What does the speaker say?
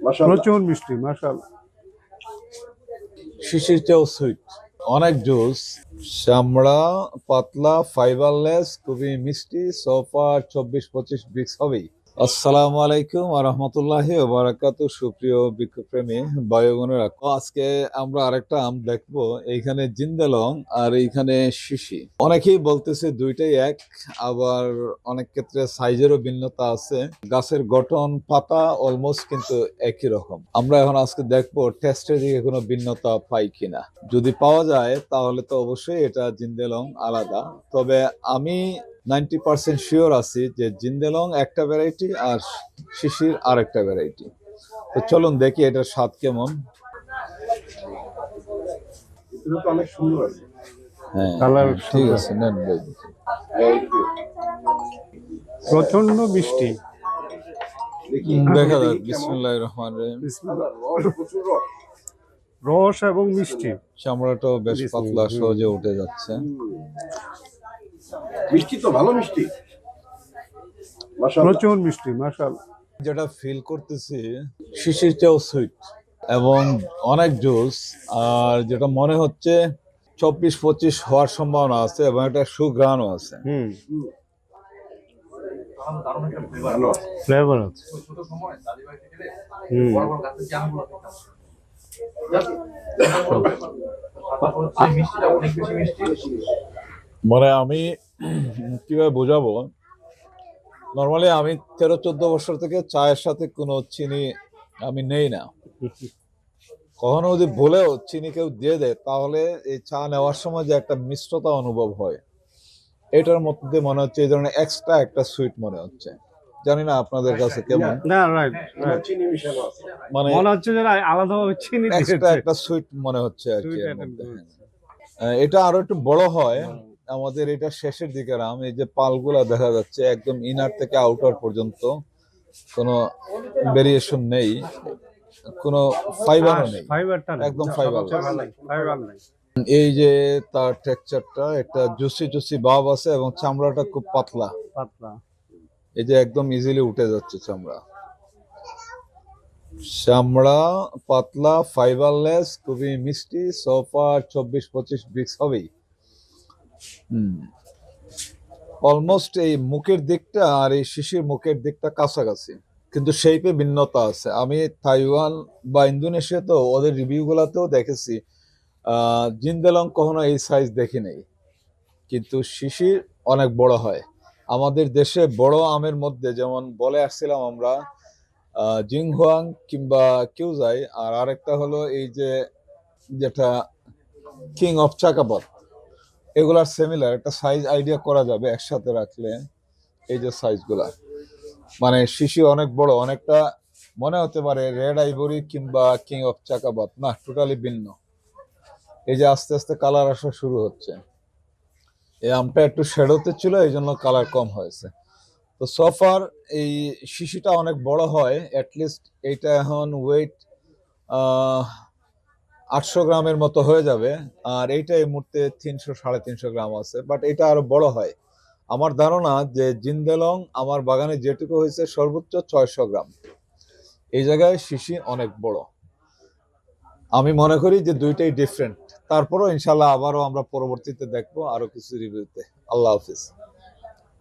প্রচুর মিষ্টি মাশাআল্লাহ। শিশিরটাও সুইট, অনেক জুস, চামড়া পাতলা, ফাইবারলেস, খুবই মিষ্টি। সোফা 24-25 ব্রিক্স হবেই। আসসালামু আলাইকুম ওয়া রাহমাতুল্লাহি ওয়া বারাকাতুহু। সুপ্রিয় বৃক্ষপ্রেমী ভাই বোনেরা, আজকে আমরা আরেকটা আম দেখবো। এইখানে জিন্দালং আর এইখানে শিশি। অনেকেই বলতেছে দুইটাই এক, আবার অনেক ক্ষেত্রে সাইজেরও ভিন্নতা আছে। গাছের গঠন, পাতা অলমোস্ট কিন্তু একই রকম। আমরা এখন আজকে দেখবো টেস্টের দিকে কোনো ভিন্নতা পাই কিনা। যদি পাওয়া যায় তাহলে তো অবশ্যই এটা জিন্দালং আলাদা। তবে আমি 90% শিওর আছি যে জিন্দালং একটা ভ্যারাইটি আর শিশির আরেকটা ভ্যারাইটি। তো চলুন দেখি এটার স্বাদ কেমন। অনেক সুন্দর। হ্যাঁ, ঠিক আছে, নেন ভাই। প্রচন্ড মিষ্টি। দেখা যাক। বিসমিল্লাহির রহমানির রহিম। রস এবং মিষ্টি, চামড়াটাও বেশ পাতলা, সহজে উঠে যাচ্ছে। মিষ্টি তো ভালো মিষ্টি, প্রচুর মিষ্টি মাশাআল্লাহ। যেটা ফিল করতেছি শিশিরটাও সুইট এবং অনেক জুস। আর যেটা মনে হচ্ছে 24-25 হওয়ার সম্ভাবনা আছে এবং একটা সুঘ্রাণও আছে। ফ্লেভার আছে। মানে আমি কিভাবে বোঝাবো, নর্মালি আমি 13-14 বছর থেকে চায়ের সাথে কোনো চিনি আমি নেই না। কখনো যদি বলেও চিনি কেউ দিয়ে দেয় তাহলে এই চা নেওয়ার সময় যে একটা মিষ্টতা অনুভব হয়, এটার মধ্যে মনে হচ্ছে এই ধরনের এক্সট্রা একটা সুইট মনে হচ্ছে। জানি না আপনাদের কাছে কেমন। না রাইট, চিনি মিশানো আছে, মানে মনে হচ্ছে যে আলাদাভাবে চিনি এক্সট্রা দিয়েছে। একটা সুইট মনে হচ্ছে আর কি Sweet এর item মধ্যে। দিয়েছে। এটা আরো একটু বড় হয়। আমাদের এটা শেষের দিকের আম। এই যে পালগুলা দেখা যাচ্ছে একদম ইনার থেকে আউটার পর্যন্ত কোনো ভেরিয়েশন নেই, কোনো ফাইবারও নেই, ফাইবারটা একদম ফাইবার। ফাইবার নাই। এই যে তার টেক্সচারটা একটা জুসি জুসি ভাব আছে এবং চামড়াটা খুব পাতলা। পাতলা। এই যে একদম ইজিলি উঠে যাচ্ছে চামড়া। চামড়া পাতলা, ফাইবারলেস, খুবই মিষ্টি। সোফা 24-25 ব্রিক্স হবেই। অলমোস্ট এই মুখের দিকটা আর এই শিশির মুখের দিকটা কাছাকাছি, কিন্তু শেপে ভিন্নতা আছে। আমি তাইওয়ান বা ইন্দোনেশিয়া তো ওদের রিভিউ গুলাতেও দেখেছি জিন্দালং কখনো এই সাইজ দেখি নাই, কিন্তু শিশির অনেক বড় হয়। আমাদের দেশে বড় আমের মধ্যে যেমন বলে আসছিলাম আমরা জিংহুয়াং কিংবা কিউজাই, আর আরেকটা হলো এই যে যেটা কিং অফ চাকাপাত, এগুলার সিমিলার একটা সাইজ আইডিয়া করা যাবে একসাথে রাখলে। এই যে সাইজগুলা, মানে শিশি অনেক বড়, অনেকটা মনে হতে পারে রেড আইভরি কিংবা কিং অফ চাকাপাত, না টোটালি ভিন্ন। এই যে আস্তে আস্তে কালার আসা শুরু হচ্ছে। এই আমটা একটু শ্যাডোতে ছিল, এই জন্য কালার কম হয়েছে। তো সফার এই শিশিটা অনেক বড় হয়, অ্যাটলিস্ট এইটা এখন ওয়েট 800 গ্রামের মতো হয়ে যাবে। আর এইটা এই মুহূর্তে 300-350 গ্রাম আছে, বাট এটা আরো বড় হয়। আমার ধারণা যে জিন্দালং আমার বাগানে যেটুকু হয়েছে সর্বোচ্চ 600 গ্রাম। এই জায়গায় শিশি অনেক বড়। আমি মনে করি যে দুইটাই ডিফারেন্ট। তারপরও ইনশাল্লাহ আবারও আমরা পরবর্তীতে দেখবো আরো কিছু রিভিউতে। আল্লাহ হাফিজ।